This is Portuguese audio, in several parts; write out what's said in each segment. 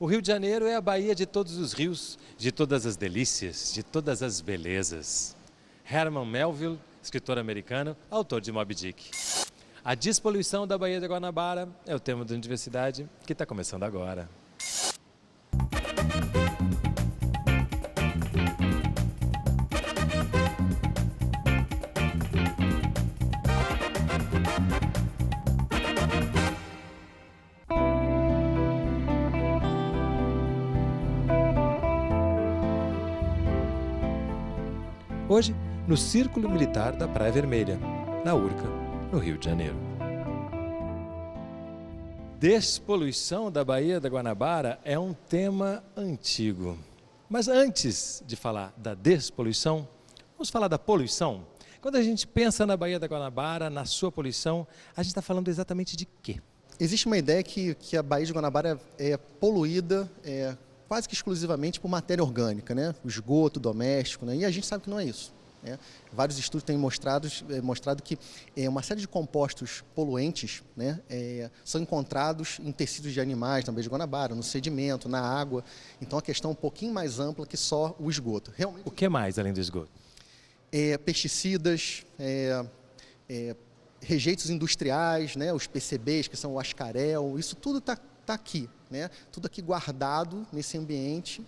O Rio de Janeiro é a Bahia de todos os rios, de todas as delícias, de todas as belezas. Herman Melville, escritor americano, autor de Moby Dick. A despoluição da Baía de Guanabara é o tema da universidade que está começando agora. Hoje, no Círculo Militar da Praia Vermelha, na Urca, no Rio de Janeiro. Despoluição da Baía da Guanabara é um tema antigo. Mas antes de falar da despoluição, vamos falar da poluição? Quando a gente pensa na Baía da Guanabara, na sua poluição, a gente está falando exatamente de quê? Existe uma ideia que a Baía de Guanabara é poluída quase que exclusivamente por matéria orgânica, né? O esgoto doméstico, né? E a gente sabe que não é isso. Né? Vários estudos têm mostrado que uma série de compostos poluentes, né, são encontrados em tecidos de animais na Baía de Guanabara, no sedimento, na água. Então a questão é um pouquinho mais ampla que só o esgoto. Realmente, o que mais além do esgoto? Pesticidas, rejeitos industriais, né, os PCBs, que são o ascarel, isso tudo está aqui, né, tudo aqui guardado nesse ambiente.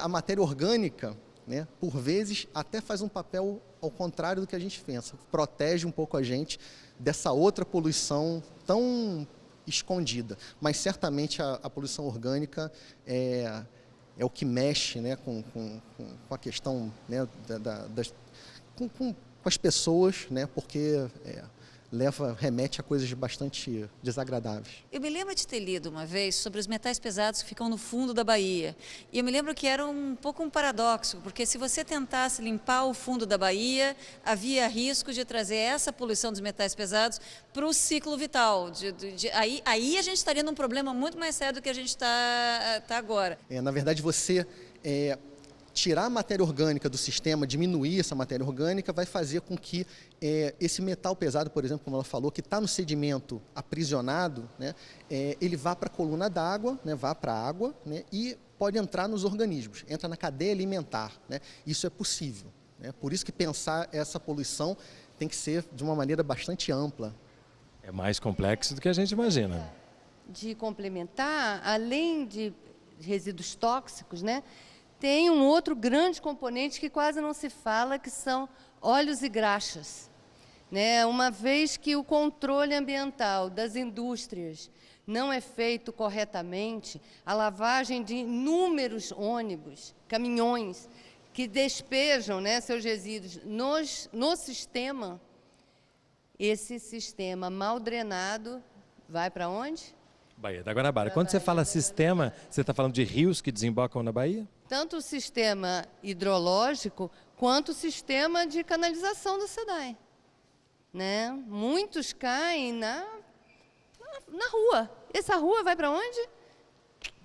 A matéria orgânica, né, por vezes, até faz um papel ao contrário do que a gente pensa. Protege um pouco a gente dessa outra poluição tão escondida. Mas, certamente, a poluição orgânica é o que mexe, né, com a questão, né, com as pessoas, né, porque remete a coisas bastante desagradáveis. Eu me lembro de ter lido uma vez sobre os metais pesados que ficam no fundo da baía. E eu me lembro que era um pouco um paradoxo, porque se você tentasse limpar o fundo da baía, havia risco de trazer essa poluição dos metais pesados para o ciclo vital. Aí a gente estaria num problema muito mais sério do que a gente está agora. Na verdade, você tirar a matéria orgânica do sistema, diminuir essa matéria orgânica, vai fazer com que esse metal pesado, por exemplo, como ela falou, que está no sedimento aprisionado, né, ele vá para a coluna d'água, né, vá para a água, né, e pode entrar nos organismos, entra na cadeia alimentar. Né, isso é possível. Né, por isso que pensar essa poluição tem que ser de uma maneira bastante ampla. É mais complexo do que a gente imagina. De complementar, além de resíduos tóxicos, né, tem um outro grande componente que quase não se fala, que são óleos e graxas. Né? Uma vez que o controle ambiental das indústrias não é feito corretamente, a lavagem de inúmeros ônibus, caminhões, que despejam, né, seus resíduos no sistema, esse sistema mal drenado vai para onde? Baía da Guanabara. Quando você fala sistema, você está falando de rios que desembocam na Baía? Tanto o sistema hidrológico quanto o sistema de canalização da SEDAI. Né? Muitos caem na rua. Essa rua vai para onde?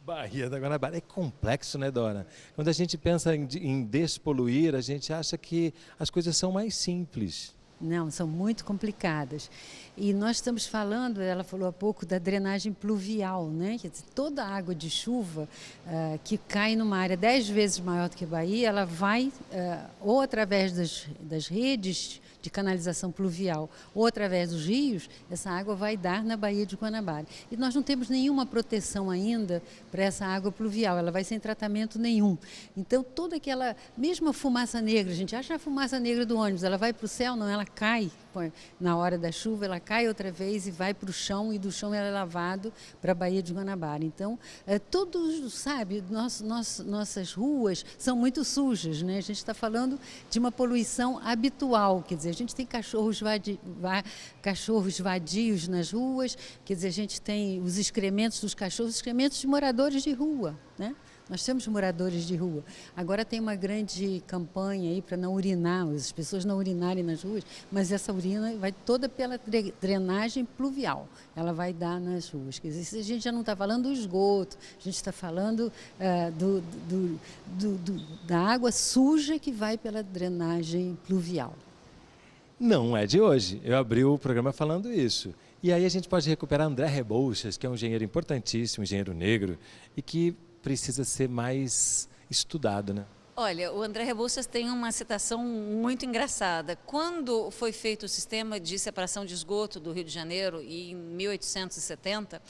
Baía da Guanabara. É complexo, né, Dora? Quando a gente pensa em despoluir, a gente acha que as coisas são mais simples. Não, são muito complicadas. E nós estamos falando, ela falou há pouco, da drenagem pluvial, né? Quer dizer, toda a água de chuva que cai numa área 10 vezes maior do que a Bahia, ela vai ou através das redes de canalização pluvial ou através dos rios, essa água vai dar na Baía de Guanabara. E nós não temos nenhuma proteção ainda para essa água pluvial, ela vai sem tratamento nenhum. Então, toda aquela, mesmo a fumaça negra, a gente acha a fumaça negra do ônibus, ela vai para o céu? Não, ela cai na hora da chuva, ela cai outra vez e vai para o chão, e do chão ela é lavado para a Baía de Guanabara. Então, todos, sabe, nossas ruas são muito sujas, né? A gente está falando de uma poluição habitual, quer dizer, a gente tem cachorros vadios nas ruas, quer dizer, a gente tem os excrementos dos cachorros, os excrementos de moradores de rua, né? Nós temos moradores de rua. Agora tem uma grande campanha aí para não urinar, as pessoas não urinarem nas ruas, mas essa urina vai toda pela drenagem pluvial, ela vai dar nas ruas. Quer dizer, a gente já não está falando do esgoto, a gente está falando da água suja que vai pela drenagem pluvial. Não é de hoje. Eu abri o programa falando isso. E aí a gente pode recuperar André Rebouças, que é um engenheiro importantíssimo, um engenheiro negro, e que precisa ser mais estudado, né? Olha, o André Rebouças tem uma citação muito engraçada. Quando foi feito o sistema de separação de esgoto do Rio de Janeiro, em 1870,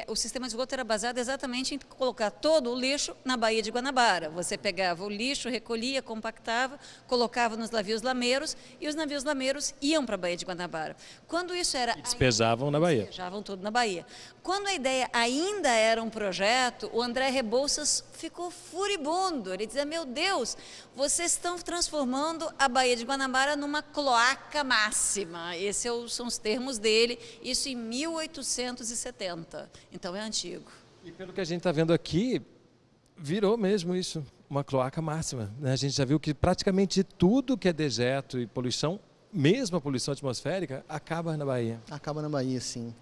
o sistema de esgoto era baseado exatamente em colocar todo o lixo na Baía de Guanabara. Você pegava o lixo, recolhia, compactava, colocava nos navios lameiros e os navios lameiros iam para a Baía de Guanabara. Quando isso era... E despejavam na Baía. Despejavam tudo na Baía. Quando a ideia ainda era um projeto, o André Rebouças ficou furibundo. Ele dizia, meu Deus, vocês estão transformando a Baía de Guanabara numa cloaca máxima. Esses são os termos dele, isso em 1870. Então é antigo. E pelo que a gente está vendo aqui, virou mesmo isso, uma cloaca máxima, né? A gente já viu que praticamente tudo que é dejeto e poluição, mesmo a poluição atmosférica, acaba na Bahia. Acaba na Bahia, sim.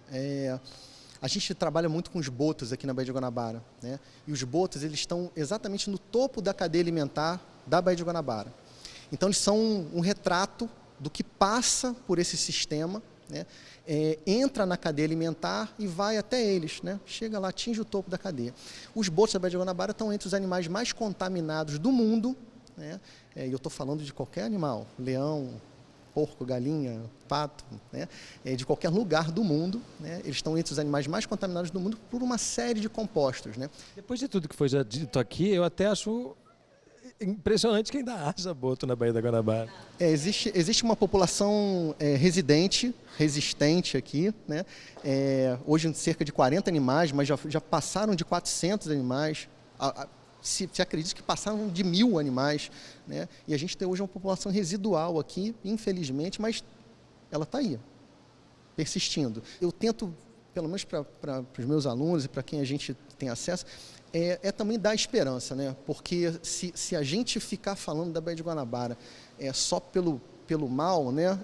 A gente trabalha muito com os botos aqui na Baía de Guanabara, né? E os botos, eles estão exatamente no topo da cadeia alimentar da Baía de Guanabara. Então, eles são um retrato do que passa por esse sistema, né? Entra na cadeia alimentar e vai até eles, né? Chega lá, atinge o topo da cadeia. Os botos da Baía de Guanabara estão entre os animais mais contaminados do mundo, né? E eu estou falando de qualquer animal, leão, porco, galinha, pato, né? De qualquer lugar do mundo, né? Eles estão entre os animais mais contaminados do mundo por uma série de compostos, né? Depois de tudo que foi já dito aqui, eu até acho impressionante que ainda haja boto na Baía da Guanabara. Existe uma população resistente aqui, né? Hoje cerca de 40 animais, mas já passaram de 400 animais. Se acredita que passaram de 1000 animais, né? E a gente tem hoje uma população residual aqui, infelizmente, mas ela está aí, persistindo. Eu tento, pelo menos para os meus alunos e para quem a gente tem acesso, também dar esperança, né? Porque se a gente ficar falando da Baía de Guanabara só pelo mal, né?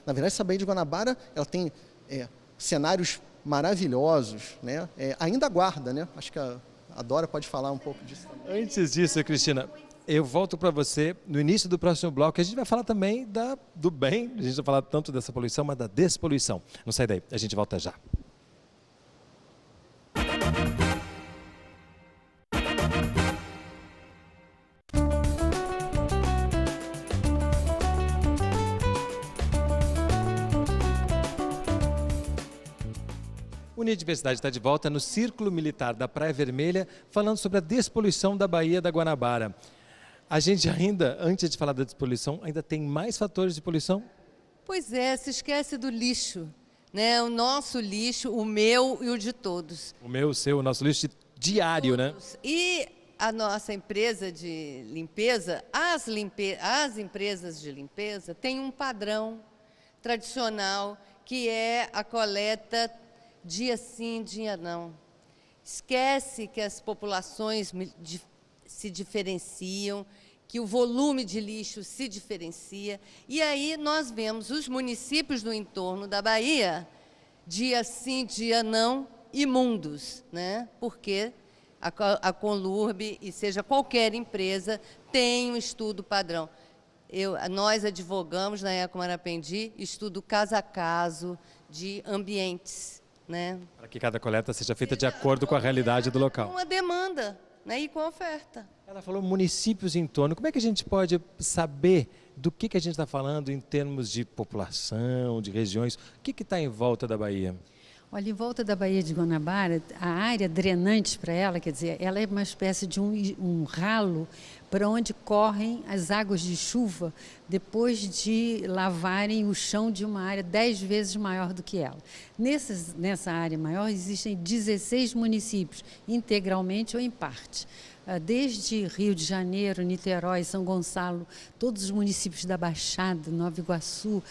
Na verdade, essa Baía de Guanabara ela tem cenários maravilhosos, né? Ainda guarda, né? Acho que a Dora pode falar um pouco disso também. Antes disso, Cristina, eu volto para você no início do próximo bloco. A gente vai falar também do bem, a gente vai falar tanto dessa poluição, mas da despoluição. Não sai daí, a gente volta já. Universidade está de volta no Círculo Militar da Praia Vermelha, falando sobre a despoluição da Baía da Guanabara. A gente ainda, antes de falar da despoluição, ainda tem mais fatores de poluição? Pois é, se esquece do lixo, né? O nosso lixo, o meu e o de todos. O meu, o seu, o nosso lixo diário, todos. Né? E a nossa empresa de limpeza, as empresas de limpeza têm um padrão tradicional que é a coleta dia sim, dia não. Esquece que as populações se diferenciam, que o volume de lixo se diferencia. E aí nós vemos os municípios do entorno da Bahia, dia sim, dia não, imundos, né? Porque a Conlurb, e seja qualquer empresa, tem um estudo padrão. Nós advogamos na Eco Marapendi estudo caso a caso de ambientes, né? Para que cada coleta seja feita de acordo com a realidade do local. Com a demanda, né? E com a oferta. Ela falou municípios em torno. Como é que a gente pode saber do que a gente está falando em termos de população, de regiões? O que está em volta da Bahia? Olha, em volta da Baía de Guanabara, a área drenante para ela, quer dizer, ela é uma espécie de um ralo para onde correm as águas de chuva depois de lavarem o chão de uma área 10 vezes maior do que ela. Nessa área maior existem 16 municípios, integralmente ou em parte. Desde Rio de Janeiro, Niterói, São Gonçalo, todos os municípios da Baixada, Nova Iguaçu,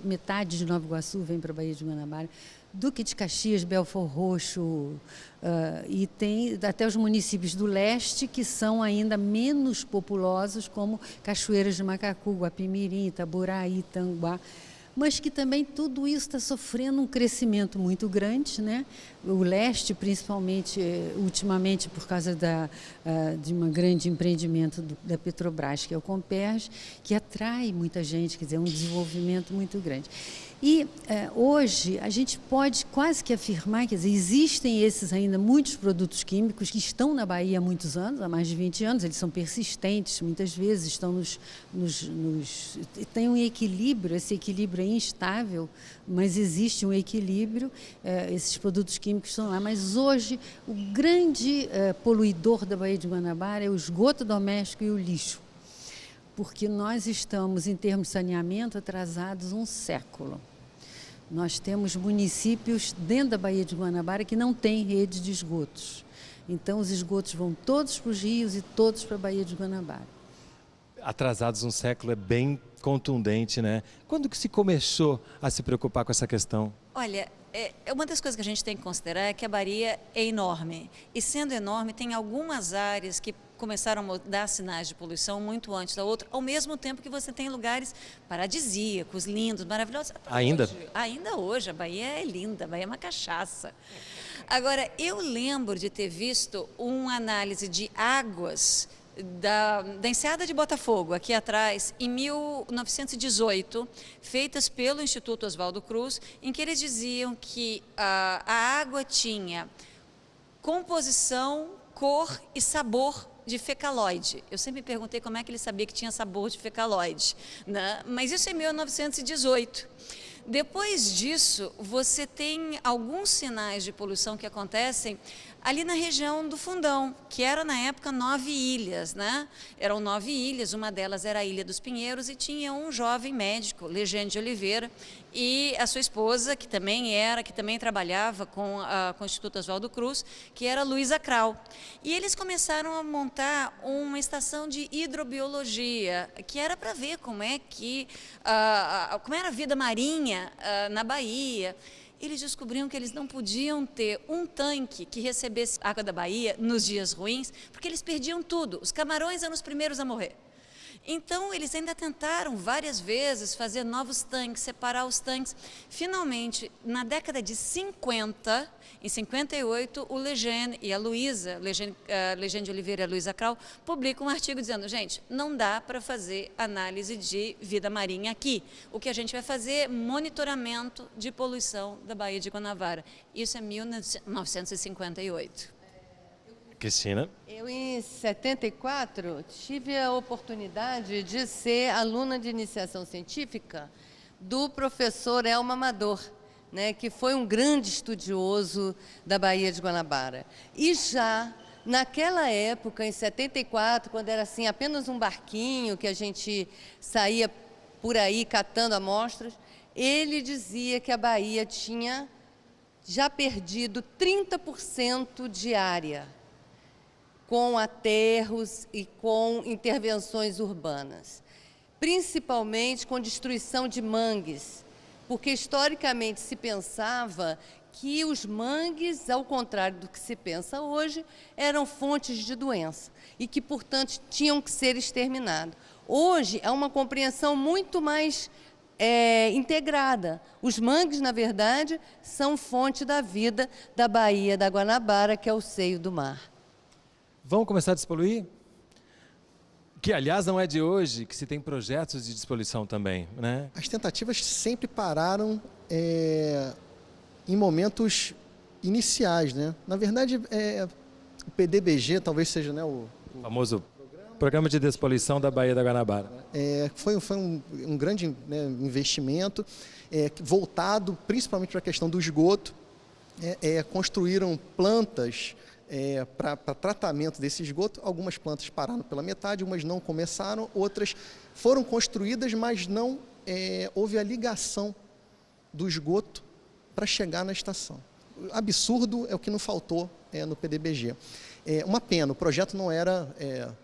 metade de Nova Iguaçu vem para a Baía de Guanabara, Duque de Caxias, Belfor Roxo, e tem até os municípios do leste que são ainda menos populosos, como Cachoeiras de Macacu, Guapimirim, Itaboraí, Itanguá, mas que também tudo isso está sofrendo um crescimento muito grande, né? o leste, principalmente, ultimamente, por causa de um grande empreendimento da Petrobras, que é o Comperj, que atrai muita gente, quer dizer, um desenvolvimento muito grande. E hoje a gente pode quase que afirmar, quer dizer, existem esses ainda muitos produtos químicos que estão na Bahia há muitos anos, há mais de 20 anos, eles são persistentes, muitas vezes estão tem um equilíbrio, esse equilíbrio é instável, mas existe um equilíbrio, esses produtos químicos estão lá, mas hoje o grande poluidor da Baía de Guanabara é o esgoto doméstico e o lixo, porque nós estamos, em termos de saneamento, atrasados um século. Nós temos municípios dentro da Baía de Guanabara que não têm rede de esgotos. Então, os esgotos vão todos para os rios e todos para a Baía de Guanabara. Atrasados um século é bem contundente, né? Quando que se começou a se preocupar com essa questão? Olha, uma das coisas que a gente tem que considerar é que a Bahia é enorme. E sendo enorme, tem algumas áreas que começaram a dar sinais de poluição muito antes da outra, ao mesmo tempo que você tem lugares paradisíacos, lindos, maravilhosos. Ainda? Ainda hoje, a Bahia é linda, a Bahia é uma cachaça. Agora, eu lembro de ter visto uma análise de águas da Enseada de Botafogo, aqui atrás, em 1918, feitas pelo Instituto Oswaldo Cruz, em que eles diziam que a água tinha composição, cor e sabor de fecaloide. Eu sempre me perguntei como é que ele sabia que tinha sabor de fecaloide, né? Mas isso em 1918. Depois disso, você tem alguns sinais de poluição que acontecem ali na região do Fundão, que era na época 9 ilhas, né? Eram 9 ilhas, uma delas era a Ilha dos Pinheiros e tinha um jovem médico, Legênio de Oliveira, e a sua esposa, que também trabalhava com o Instituto Oswaldo Cruz, que era Luísa Krau. E eles começaram a montar uma estação de hidrobiologia, que era para ver como era a vida marinha na Bahia. Eles descobriram que eles não podiam ter um tanque que recebesse água da Bahia nos dias ruins, porque eles perdiam tudo. Os camarões eram os primeiros a morrer. Então, eles ainda tentaram várias vezes fazer novos tanques, separar os tanques. Finalmente, na década de 50, em 58, o Legênio e a Luísa, Legênio de Oliveira e a Luísa Krau, publicam um artigo dizendo, gente, não dá para fazer análise de vida marinha aqui. O que a gente vai fazer é monitoramento de poluição da Baía de Guanabara. Isso é 1958. Cristina? Eu, em 74, tive a oportunidade de ser aluna de iniciação científica do professor Elmo Amador, né, que foi um grande estudioso da Baía de Guanabara. E já naquela época, em 74, quando era assim, apenas um barquinho que a gente saía por aí catando amostras, ele dizia que a Bahia tinha já perdido 30% de área com aterros e com intervenções urbanas, principalmente com destruição de mangues, porque historicamente se pensava que os mangues, ao contrário do que se pensa hoje, eram fontes de doença e que, portanto, tinham que ser exterminados. Hoje é uma compreensão muito mais integrada. Os mangues, na verdade, são fonte da vida da Baía da Guanabara, que é o seio do mar. Vamos começar a despoluir? Que, aliás, não é de hoje que se tem projetos de despoluição também, né? As tentativas sempre pararam em momentos iniciais, né? Na verdade, o PDBG talvez seja, né, o famoso Programa de Despoluição da Baía da Guanabara. Foi um grande, né, investimento voltado principalmente para a questão do esgoto. Construíram plantas para tratamento desse esgoto. Algumas plantas pararam pela metade, umas não começaram, outras foram construídas, mas não houve a ligação do esgoto para chegar na estação. Absurdo é o que não faltou no PDBG. Uma pena, o projeto não era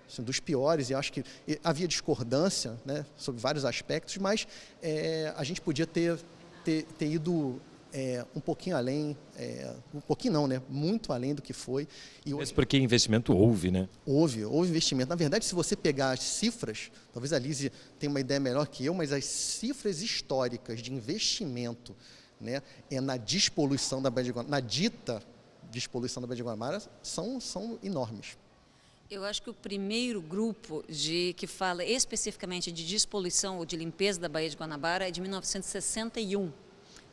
assim, dos piores, e acho que havia discordância, né, sobre vários aspectos, mas a gente podia ter ido um pouquinho além, um pouquinho não, né, muito além do que foi. E hoje, porque investimento houve, né? Houve investimento. Na verdade, se você pegar as cifras, talvez a Lise tenha uma ideia melhor que eu, mas as cifras históricas de investimento, né, na despoluição da Baía de Guanabara, na dita despoluição da Baía de Guanabara são enormes. Eu acho que o primeiro grupo que fala especificamente de despoluição ou de limpeza da Baía de Guanabara é de 1961.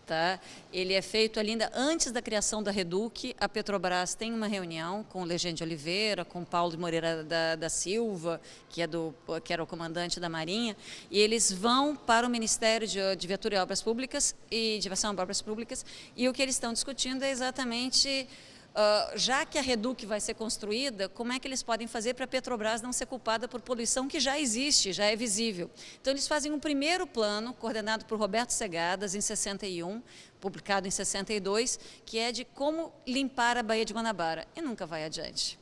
Tá? Ele é feito ainda antes da criação da Reduc. A Petrobras tem uma reunião com o Legend de Oliveira, com o Paulo Moreira da Silva, que era o comandante da Marinha, e eles vão para o Ministério de Viatura e Obras Públicas e de Aviação e Obras Públicas, e o que eles estão discutindo é exatamente, já que a Reduc vai ser construída, como é que eles podem fazer para a Petrobras não ser culpada por poluição que já existe, já é visível. Então, eles fazem um primeiro plano, coordenado por Roberto Segadas, em 61, publicado em 62, que é de como limpar a Baía de Guanabara, e nunca vai adiante.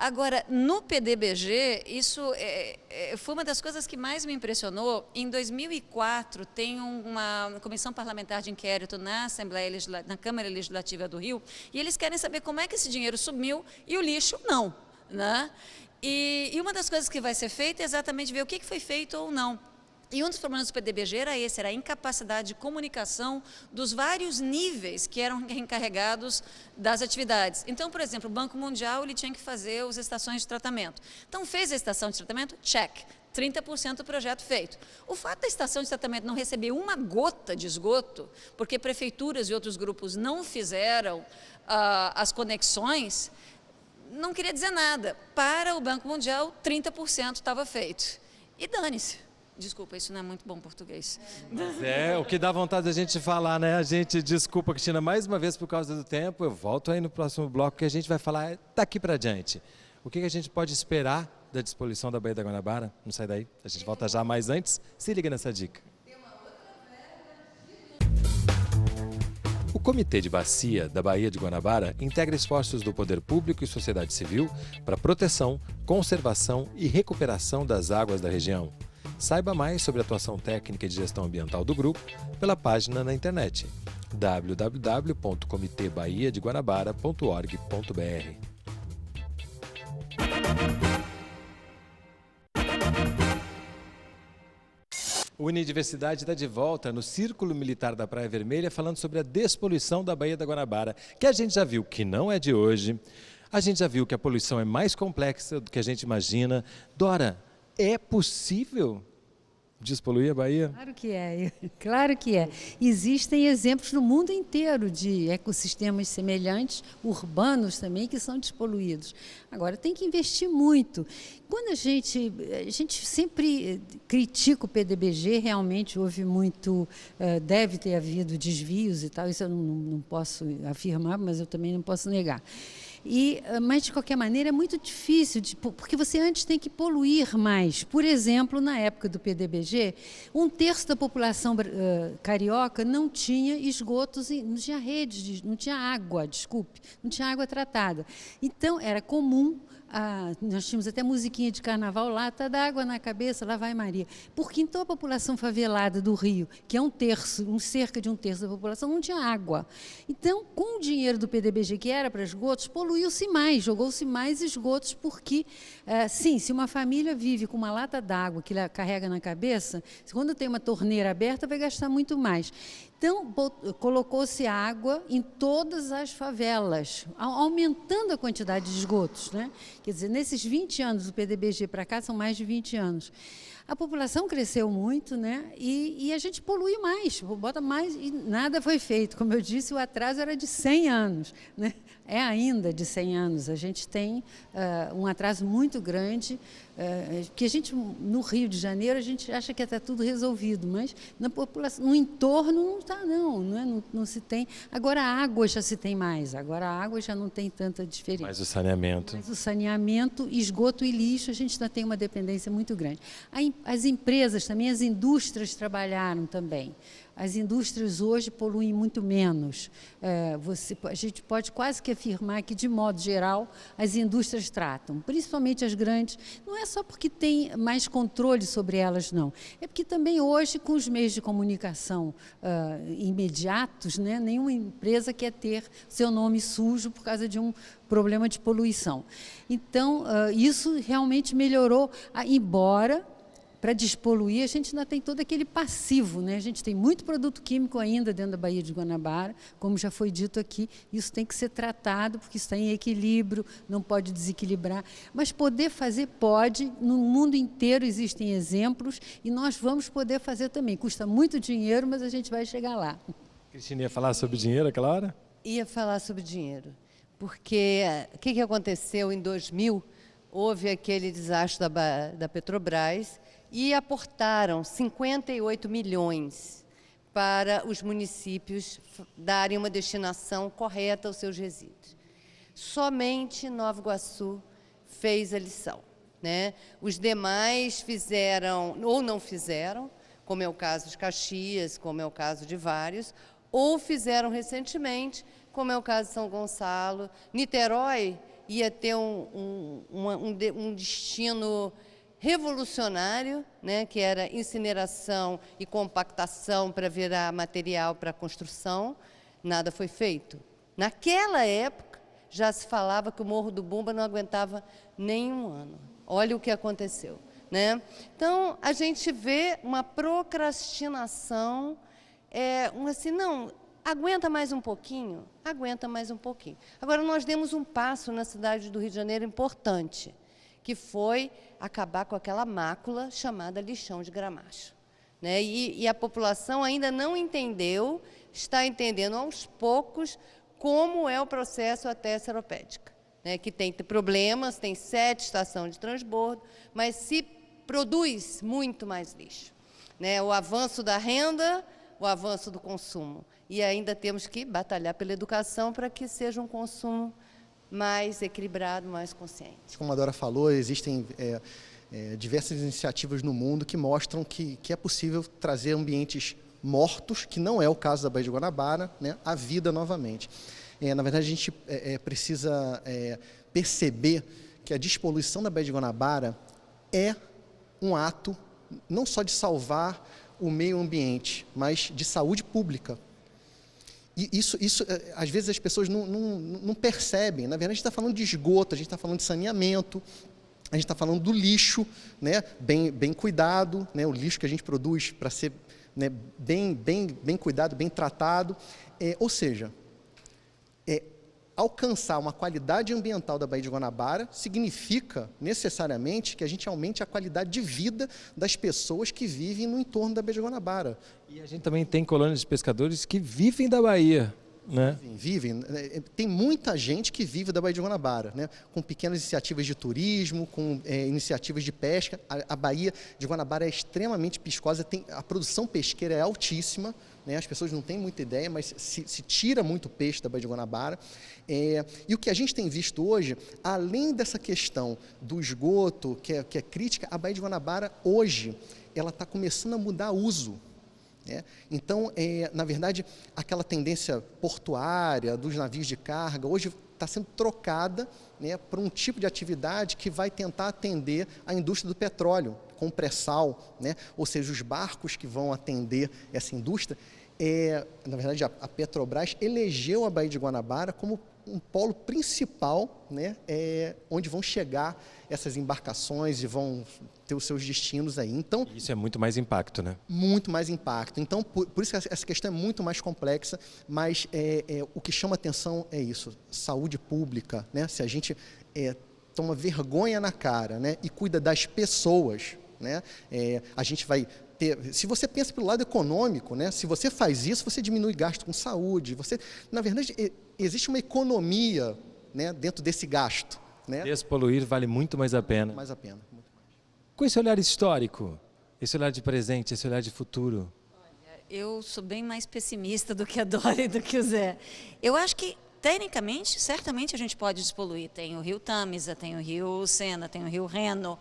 Agora, no PDBG, isso foi uma das coisas que mais me impressionou. Em 2004, tem uma comissão parlamentar de inquérito na na Câmara Legislativa do Rio, e eles querem saber como é que esse dinheiro sumiu e o lixo não. Né? E uma das coisas que vai ser feita é exatamente ver o que foi feito ou não. E um dos problemas do PDBG era a incapacidade de comunicação dos vários níveis que eram encarregados das atividades. Então, por exemplo, o Banco Mundial ele tinha que fazer as estações de tratamento. Então, fez a estação de tratamento? Check. 30% do projeto feito. O fato da estação de tratamento não receber uma gota de esgoto, porque prefeituras e outros grupos não fizeram as conexões, não queria dizer nada. Para o Banco Mundial, 30% estava feito. E dane-se. Desculpa, isso não é muito bom português. O que dá vontade da gente falar, né? A gente, desculpa, Cristina, mais uma vez por causa do tempo, eu volto aí no próximo bloco que a gente vai falar daqui para diante. O que a gente pode esperar da despoluição da Baía da Guanabara? Não sai daí, a gente volta já, mas antes, se liga nessa dica. O Comitê de Bacia da Baía de Guanabara integra esforços do poder público e sociedade civil para proteção, conservação e recuperação das águas da região. Saiba mais sobre a atuação técnica e de gestão ambiental do grupo pela página na internet www.comitebaiadeguanabara.org.br. O Unidiversidade está de volta no Círculo Militar da Praia Vermelha falando sobre a despoluição da Baía da Guanabara, que a gente já viu que não é de hoje, a gente já viu que a poluição é mais complexa do que a gente imagina. Dora, é possível despoluir a Bahia? Claro que é, claro que é. Existem exemplos no mundo inteiro de ecossistemas semelhantes, urbanos também, que são despoluídos. Agora, tem que investir muito. Quando a gente sempre critica o PDBG, realmente houve muito, deve ter havido desvios e tal, isso eu não posso afirmar, mas eu também não posso negar. Mas, de qualquer maneira, é muito difícil, porque você antes tem que poluir mais. Por exemplo, na época do PDBG, 1/3 da população carioca não tinha esgotos, não tinha redes, não tinha água, não tinha água tratada. Então, era comum. Nós tínhamos até musiquinha de carnaval, lata d'água na cabeça, lá vai Maria. Porque então a população favelada do Rio, que é cerca de 1/3 da população, não tinha água. Então, com o dinheiro do PDBG, que era para esgotos, poluiu-se mais, jogou-se mais esgotos, porque, sim, se uma família vive com uma lata d'água que ela carrega na cabeça, quando tem uma torneira aberta, vai gastar muito mais. Então, colocou-se água em todas as favelas, aumentando a quantidade de esgotos, né? Quer dizer, nesses 20 anos do PDBG para cá, são mais de 20 anos. A população cresceu muito, né? E a gente polui mais, bota mais, e nada foi feito. Como eu disse, o atraso era de 100 anos, né? É ainda de 100 anos. A gente tem um atraso muito grande, porque a gente, no Rio de Janeiro, a gente acha que está tudo resolvido, mas na população, no entorno não está, não se tem. Agora a água já se tem mais, agora a água já não tem tanta diferença. Mas o saneamento. Mas o saneamento, esgoto e lixo, a gente ainda tem uma dependência muito grande. As empresas também, as indústrias trabalharam também. As indústrias hoje poluem muito menos. A gente pode quase que afirmar que, de modo geral, as indústrias tratam, principalmente as grandes. Não é só porque tem mais controle sobre elas, não. É porque também hoje, com os meios de comunicação imediatos, né, nenhuma empresa quer ter seu nome sujo por causa de um problema de poluição. Então, isso realmente melhorou, embora para despoluir, a gente ainda tem todo aquele passivo, né? A gente tem muito produto químico ainda dentro da Baía de Guanabara, como já foi dito aqui, isso tem que ser tratado, porque está em equilíbrio, não pode desequilibrar, mas poder fazer pode, no mundo inteiro existem exemplos, e nós vamos poder fazer também. Custa muito dinheiro, mas a gente vai chegar lá. Cristina ia falar sobre dinheiro aquela hora? Ia falar sobre dinheiro, porque o que aconteceu em 2000? Houve aquele desastre da Petrobras e aportaram 58 milhões para os municípios darem uma destinação correta aos seus resíduos. Somente Nova Iguaçu fez a lição, né? Os demais fizeram ou não fizeram, como é o caso de Caxias, como é o caso de vários, ou fizeram recentemente, como é o caso de São Gonçalo. Niterói ia ter um destino revolucionário, né, que era incineração e compactação para virar material para construção. Nada foi feito. Naquela época, já se falava que o Morro do Bumba não aguentava nem um ano. Olha o que aconteceu, né? Então, a gente vê uma procrastinação, assim, não, aguenta mais um pouquinho, aguenta mais um pouquinho. Agora, nós demos um passo na cidade do Rio de Janeiro importante, que foi acabar com aquela mácula chamada lixão de Gramacho, né? E a população ainda não entendeu, está entendendo aos poucos como é o processo até seropédica, né? Que tem problemas, tem 7 estações de transbordo, mas se produz muito mais lixo, né? O avanço da renda, o avanço do consumo. E ainda temos que batalhar pela educação para que seja um consumo mais equilibrado, mais consciente. Como a Dora falou, existem diversas iniciativas no mundo que mostram que é possível trazer ambientes mortos, que não é o caso da Baía de Guanabara, né, à vida novamente. Na verdade, a gente precisa perceber que a despoluição da Baía de Guanabara é um ato não só de salvar o meio ambiente, mas de saúde pública. E isso às vezes, as pessoas não percebem. Na verdade, a gente está falando de esgoto, a gente está falando de saneamento, a gente está falando do lixo, né, bem cuidado, né, o lixo que a gente produz para ser, né, bem cuidado, bem tratado. Ou seja, alcançar uma qualidade ambiental da Baía de Guanabara significa, necessariamente, que a gente aumente a qualidade de vida das pessoas que vivem no entorno da Baía de Guanabara. E a gente também tem colônias de pescadores que vivem da Bahia, né? Vivem. Tem muita gente que vive da Baía de Guanabara, né? Com pequenas iniciativas de turismo, com iniciativas de pesca. A Baía de Guanabara é extremamente piscosa, a produção pesqueira é altíssima, né? As pessoas não têm muita ideia, mas se tira muito peixe da Baía de Guanabara. E o que a gente tem visto hoje, além dessa questão do esgoto, que é crítica, a Baía de Guanabara, hoje, ela está começando a mudar uso. Então, na verdade, aquela tendência portuária dos navios de carga, hoje está sendo trocada, né, por um tipo de atividade que vai tentar atender a indústria do petróleo, com pré-sal, né? Ou seja, os barcos que vão atender essa indústria. Na verdade, a Petrobras elegeu a Baía de Guanabara como um polo principal, né, onde vão chegar essas embarcações e vão ter os seus destinos aí. Então, isso é muito mais impacto, né? Muito mais impacto. Então, por isso que essa questão é muito mais complexa, mas o que chama atenção é isso, saúde pública, né? Se a gente toma vergonha na cara, né, e cuida das pessoas, né, a gente vai ter, se você pensa pelo lado econômico, né, se você faz isso, você diminui gasto com saúde, na verdade, existe uma economia, né, dentro desse gasto, né? Despoluir vale muito mais a pena. Mais a pena. Muito mais. Com esse olhar histórico, esse olhar de presente, esse olhar de futuro. Olha, eu sou bem mais pessimista do que a Dora e do que o Zé. Eu acho que, tecnicamente, certamente a gente pode despoluir. Tem o rio Tâmisa, tem o rio Sena, tem o rio Reno.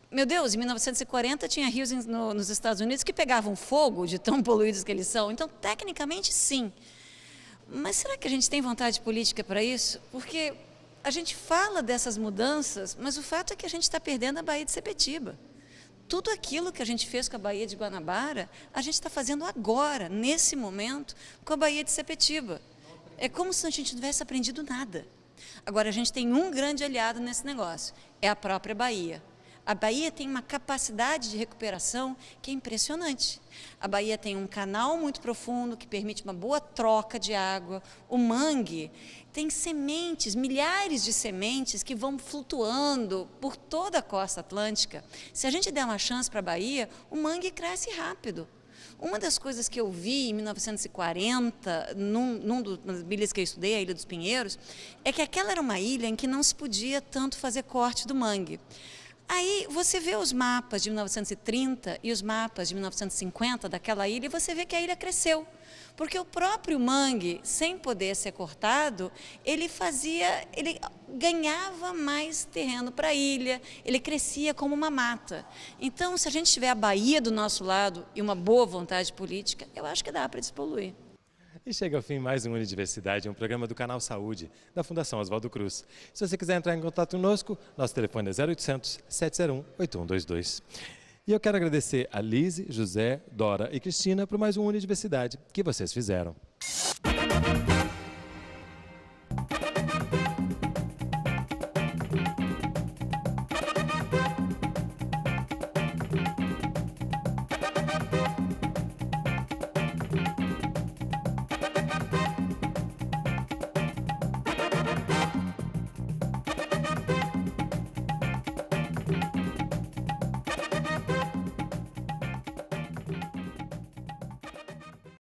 Meu Deus, em 1940 tinha rios nos Estados Unidos que pegavam fogo de tão poluídos que eles são. Então, tecnicamente, sim. Mas será que a gente tem vontade política para isso? Porque a gente fala dessas mudanças, mas o fato é que a gente está perdendo a Baía de Sepetiba. Tudo aquilo que a gente fez com a Baía de Guanabara, a gente está fazendo agora, nesse momento, com a Baía de Sepetiba. É como se a gente não tivesse aprendido nada. Agora, a gente tem um grande aliado nesse negócio, é a própria Bahia. A Bahia tem uma capacidade de recuperação que é impressionante. A Bahia tem um canal muito profundo que permite uma boa troca de água. O mangue tem sementes, milhares de sementes que vão flutuando por toda a costa atlântica. Se a gente der uma chance para a Bahia, o mangue cresce rápido. Uma das coisas que eu vi em 1940, nas ilhas que eu estudei, a Ilha dos Pinheiros, é que aquela era uma ilha em que não se podia tanto fazer corte do mangue. Aí você vê os mapas de 1930 e os mapas de 1950 daquela ilha e você vê que a ilha cresceu. Porque o próprio mangue, sem poder ser cortado, ele ganhava mais terreno para a ilha, ele crescia como uma mata. Então, se a gente tiver a Bahia do nosso lado e uma boa vontade política, eu acho que dá para despoluir. E chega ao fim mais um Unidiversidade, um programa do Canal Saúde, da Fundação Oswaldo Cruz. Se você quiser entrar em contato conosco, nosso telefone é 0800 701 8122. E eu quero agradecer a Lise, José, Dora e Cristina por mais um Unidiversidade que vocês fizeram.